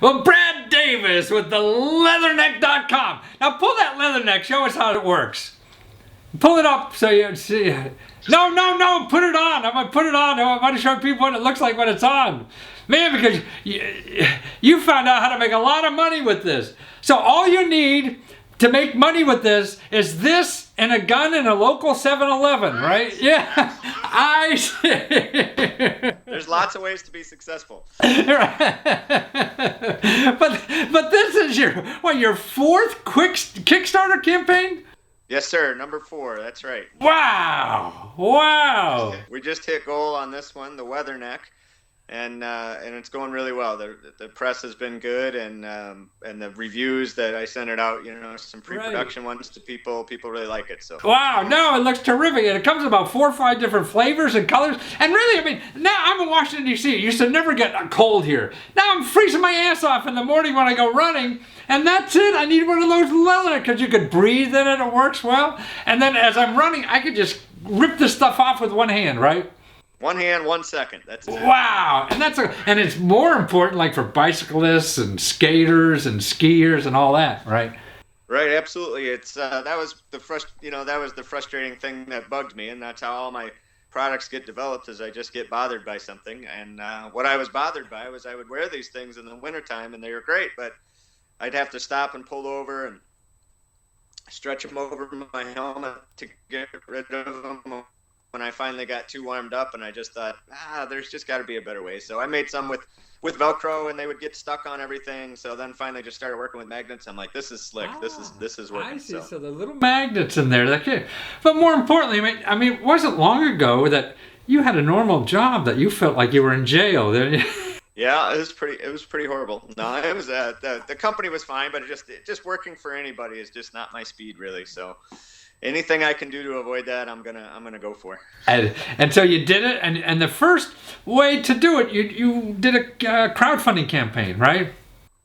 Well, Brad Davis with the leatherneck.com. Now pull that leatherneck. Show us how it works. Pull it up so you see. No. Put it on. I'm going to put it on. I want to show people what it looks like when it's on. Man, because you found out how to make a lot of money with this. So all you need to make money with this is this and a gun in a local 7-Eleven, right? Yeah. I see. There's lots of ways to be successful. But this is your fourth quick Kickstarter campaign? Yes, sir. Number 4. That's right. Wow. We just hit goal on this one, the Weatherneck, and it's going really well. The press has been good, and the reviews that I sent it out, some pre-production ones to people really like it. So wow, no, it looks terrific, and it comes in about 4 or 5 different flavors and colors. And really, I mean, now I'm in Washington D.C. It used to never get cold here. Now I'm freezing my ass off in the morning when I go running. And that's it. I need one of those leather because you could breathe in it. It works well. And then as I'm running, I could just rip this stuff off with one hand, right? 1 hand, 1 second. That's it. Wow. And it's more important like for bicyclists and skaters and skiers and all that, right? Right, absolutely. It's that was the frustrating thing that bugged me, and that's how all my products get developed is I just get bothered by something. And what I was bothered by was I would wear these things in the wintertime and they were great, but I'd have to stop and pull over and stretch them over my helmet to get rid of them when I finally got too warmed up, and I just thought, there's just got to be a better way. So I made some with Velcro, and they would get stuck on everything. So then finally just started working with magnets. I'm like, this is slick. This is working. I see. So the little magnets in there. But more importantly, I mean, it wasn't long ago that you had a normal job that you felt like you were in jail. Yeah, it was pretty horrible. No, it was the company was fine, but just working for anybody is just not my speed really. So anything I can do to avoid that, I'm gonna go for. And so you did it, and the first way to do it, you did a crowdfunding campaign, right?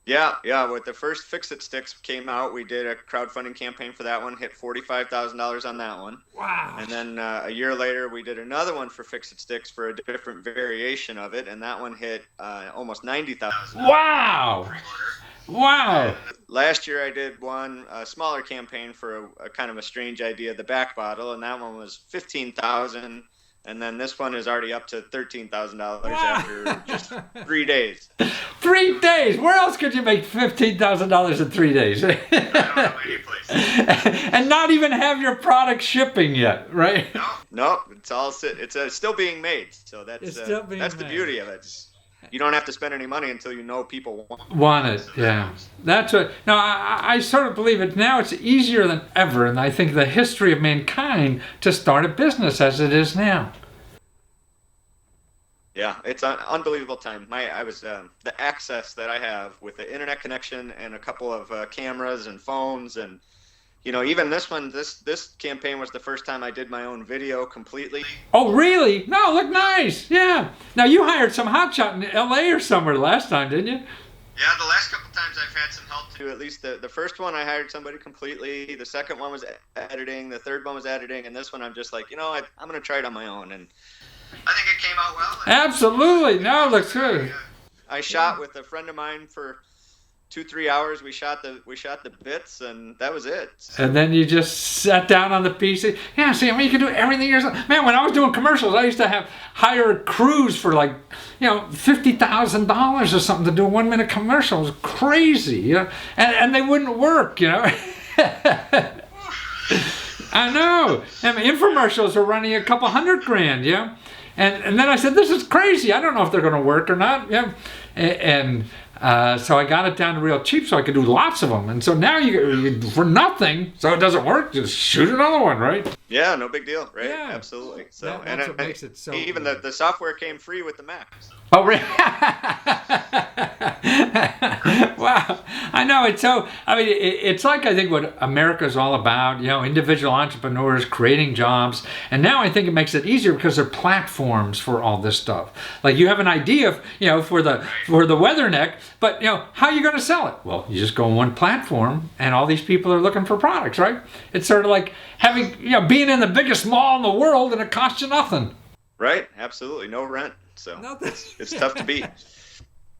Yeah. When the first Fix It Sticks came out, we did a crowdfunding campaign for that one. Hit $45,000 on that one. Wow. And then a year later, we did another one for Fix It Sticks for a different variation of it, and that one hit almost $90,000. Wow. Wow. Last year, I did a smaller campaign for a kind of a strange idea, the back bottle, and that one was $15,000. And then this one is already up to $13,000 after just 3 days. 3 days? Where else could you make $15,000 in 3 days? I don't know any place. And not even have your product shipping yet, right? No, it's still being made. So that's the beauty of it. You don't have to spend any money until you know people want it. Yeah, that's what. No, I sort of believe it now. It's easier than ever, and I think the history of mankind to start a business as it is now. Yeah, it's an unbelievable time. The access that I have with the internet connection and a couple of cameras and phones and. Even this one, this campaign was the first time I did my own video completely. Oh, really? No, look nice. Yeah. Now, you hired some hotshot in L.A. or somewhere last time, didn't you? Yeah, the last couple times I've had some help too. At least the first one I hired somebody completely. The second one was editing. The third one was editing. And this one I'm just like, I'm going to try it on my own. And I think it came out well. Absolutely. No, it looks good. I shot with a friend of mine for 2-3 hours. We shot the bits, and that was it. And then you just sat down on the PC. Yeah, see, I mean, you can do everything yourself. Man, when I was doing commercials, I used to hire crews for like, $50,000 or something to do a 1-minute commercial. It was crazy, and they wouldn't work, I know. I mean, infomercials are running a couple $100,000, yeah. And then I said, this is crazy. I don't know if they're going to work or not, yeah. And so I got it down to real cheap so I could do lots of them. And so now you for nothing, so it doesn't work, just shoot another one, right? Yeah, no big deal, right? Yeah. Absolutely. So that's what makes it so even the software came free with the Mac. So. Oh, really? Wow. I know. It's like I think what America's all about, individual entrepreneurs creating jobs. And now I think it makes it easier because there are platforms for all this stuff. Like you have an idea, for the Weatherneck, but, how are you going to sell it? Well, you just go on one platform and all these people are looking for products, right? It's sort of like having, being in the biggest mall in the world and it costs you nothing. Right. Absolutely. No rent. So it's tough to beat.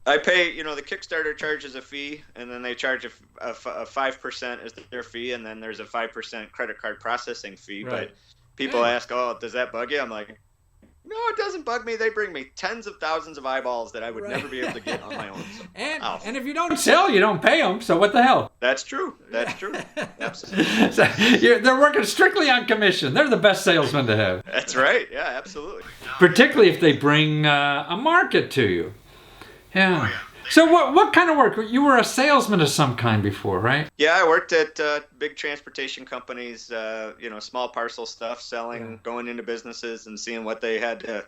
I pay, the Kickstarter charges a fee, and then they charge a 5% is their fee, and then there's a 5% credit card processing fee. Right. But people ask, oh, does that bug you? I'm like, no, it doesn't bug me. They bring me tens of thousands of eyeballs that I would never be able to get on my own. So, and if you don't sell, you don't pay them. So what the hell? That's true. That's true. Absolutely. So they're working strictly on commission. They're the best salesmen to have. That's right. Yeah, absolutely. Particularly if they bring a market to you. Yeah. So what kind of work? You were a salesman of some kind before, right? Yeah, I worked at big transportation companies, small parcel stuff, selling, going into businesses and seeing what they had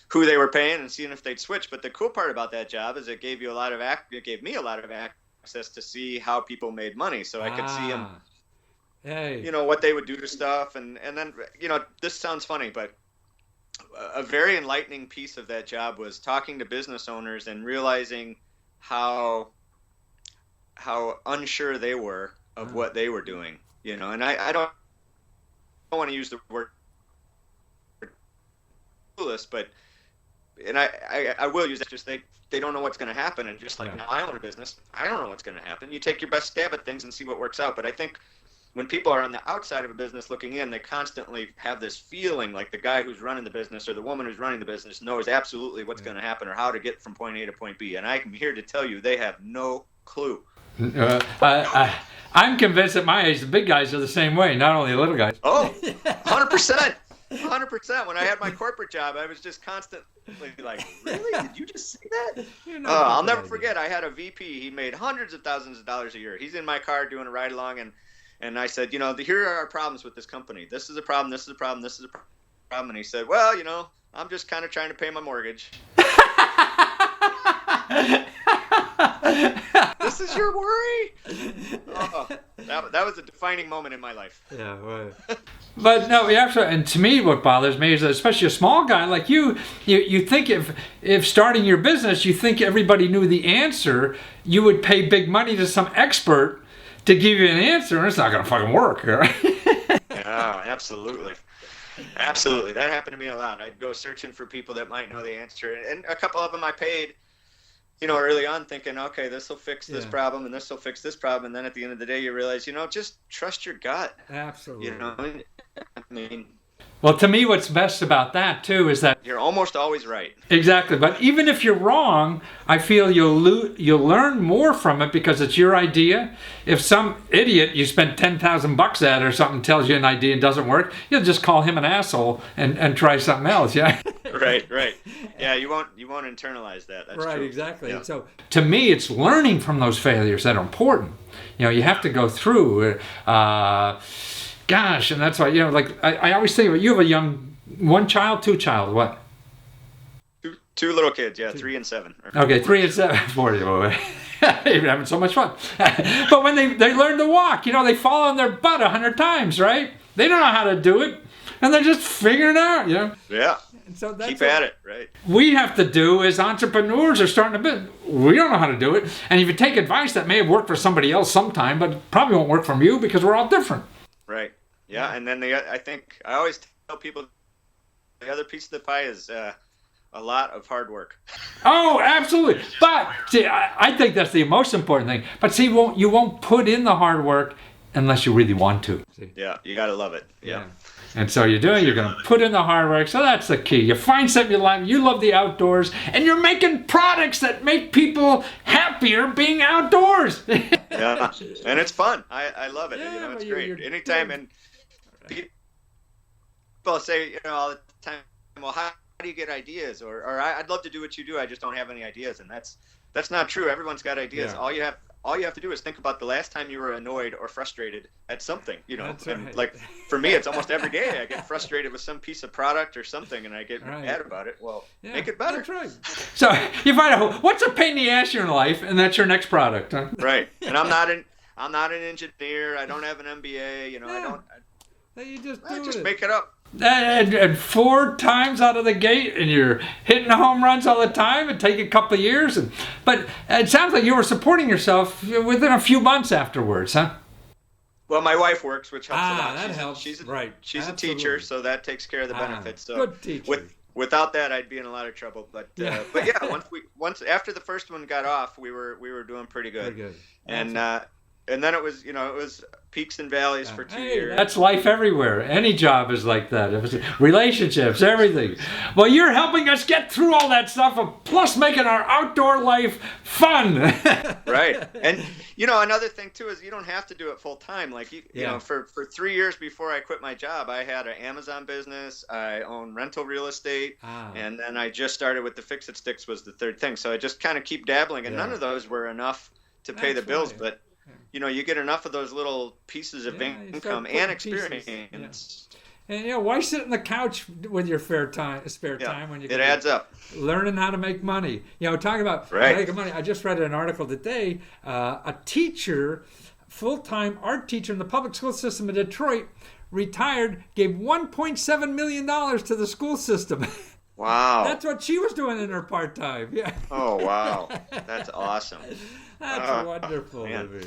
who they were paying and seeing if they'd switch. But the cool part about that job is it gave me a lot of access to see how people made money. So I could see them, what they would do to stuff. And then, this sounds funny, but a very enlightening piece of that job was talking to business owners and realizing how unsure they were of what they were doing, and I don't want to use the word clueless, but I will use it. Just they don't know what's going to happen, and just like now I own a business, I don't know what's going to happen. You take your best stab at things and see what works out. But I think when people are on the outside of a business looking in, they constantly have this feeling like the guy who's running the business or the woman who's running the business knows absolutely what's going to happen or how to get from point A to point B. And I'm here to tell you they have no clue. I'm convinced at my age the big guys are the same way, not only the little guys. Oh, 100%. 100%. When I had my corporate job, I was just constantly like, really? Did you just say that? I'll never forget. I had a VP. He made hundreds of thousands of dollars a year. He's in my car doing a ride along, and I said, here are our problems with this company. This is a problem. This is a problem. This is a problem. And he said, well, I'm just kind of trying to pay my mortgage. This is your worry? Oh, that was a defining moment in my life. Yeah, right. But no, and to me, what bothers me is that especially a small guy like you think if starting your business, you think everybody knew the answer, you would pay big money to some expert to give you an answer, and it's not going to fucking work. Right? Yeah, absolutely. Absolutely. That happened to me a lot. I'd go searching for people that might know the answer, and a couple of them I paid, early on thinking, okay, this will fix this problem and this will fix this problem. And then at the end of the day, you realize, just trust your gut. Absolutely. I mean, well, to me, what's best about that too is that you're almost always right. Exactly. But even if you're wrong, I feel you'll learn more from it because it's your idea. If some idiot you spent $10,000 at or something tells you an idea and doesn't work, you'll just call him an asshole and try something else. Yeah. Right. Yeah, you won't internalize that. That's right. True. Exactly. Yeah. So to me, it's learning from those failures that are important. You have to go through. Gosh, and that's why I always think you have one child, two child, what? Two little kids, yeah, 3 and 7. Okay, 3 and 7 for you. You're having so much fun. But when they learn to walk, they fall on their butt 100 times, right? They don't know how to do it, and they're just figuring it out. Yeah. And so that's keep at it, right? We have to do as entrepreneurs are starting a business. We don't know how to do it, and if you take advice that may have worked for somebody else sometime, but it probably won't work from you because we're all different. Right. Yeah, and then I think I always tell people the other piece of the pie is a lot of hard work. Oh, absolutely. But see, I think that's the most important thing. But see, you won't put in the hard work unless you really want to. See? Yeah, you got to love it. Yeah. And so you're going to put in the hard work. So that's the key. You find something you like. You love the outdoors, and you're making products that make people happier being outdoors. Yeah, and it's fun. I love it. Yeah, it's great. Anytime, and people say, all the time, well, how do you get ideas? Or I'd love to do what you do. I just don't have any ideas, and that's not true. Everyone's got ideas. Yeah. All you have to do is think about the last time you were annoyed or frustrated at something, That's and right. like for me, it's almost every day I get frustrated with some piece of product or something, and I get mad about it. Well, make it better. That's right. So you find out what's a pain in the ass in your life, and that's your next product. Huh? Right. And I'm not an engineer. I don't have an MBA. You just make it up. And 4 times out of the gate, and you're hitting home runs all the time. It take a couple of years, but it sounds like you were supporting yourself within a few months afterwards, huh? Well, my wife works, which helps a lot. That helps. She's right. She's a teacher, so that takes care of the benefits. So good teacher. without that, I'd be in a lot of trouble. But yeah, once after the first one got off, we were doing pretty good. Very good. And then it was peaks and valleys for 2 years. That's life everywhere. Any job is like that. It was relationships, everything. Well, you're helping us get through all that stuff, plus making our outdoor life fun. Right. And another thing too is you don't have to do it full time. Like you know, for 3 years before I quit my job, I had an Amazon business. I owned rental real estate, and then I just started with the Fix It Sticks was the third thing. So I just kind of keep dabbling, and none of those were enough to pay the bills, but. You get enough of those little pieces of income and experience. Pieces, And why sit on the couch with your spare time when you can adds up. Learning how to make money. Talking about making money. I just read an article today. A teacher, full-time art teacher in the public school system in Detroit, retired, gave $1.7 million to the school system. Wow. That's what she was doing in her part-time. Yeah. Oh, wow. That's awesome. That's wonderful to me.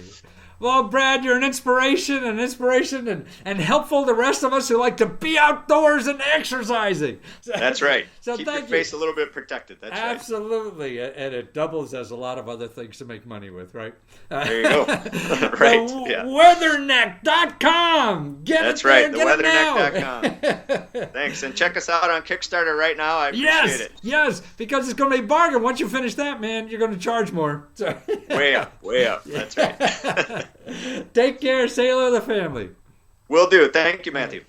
Well, Brad, you're an inspiration and helpful to the rest of us who like to be outdoors and exercising. That's right. So keep your face a little bit protected. That's Absolutely. Right. And it doubles as a lot of other things to make money with, right? There you go. Right. Weatherneck.com. That's right. Theweatherneck.com. Thanks. And check us out on Kickstarter right now. I appreciate it. Yes, because it's going to be a bargain. Once you finish that, man, you're going to charge more. So. Way up. That's right. Take care. Say hello to the family. Will do. Thank you, Matthew.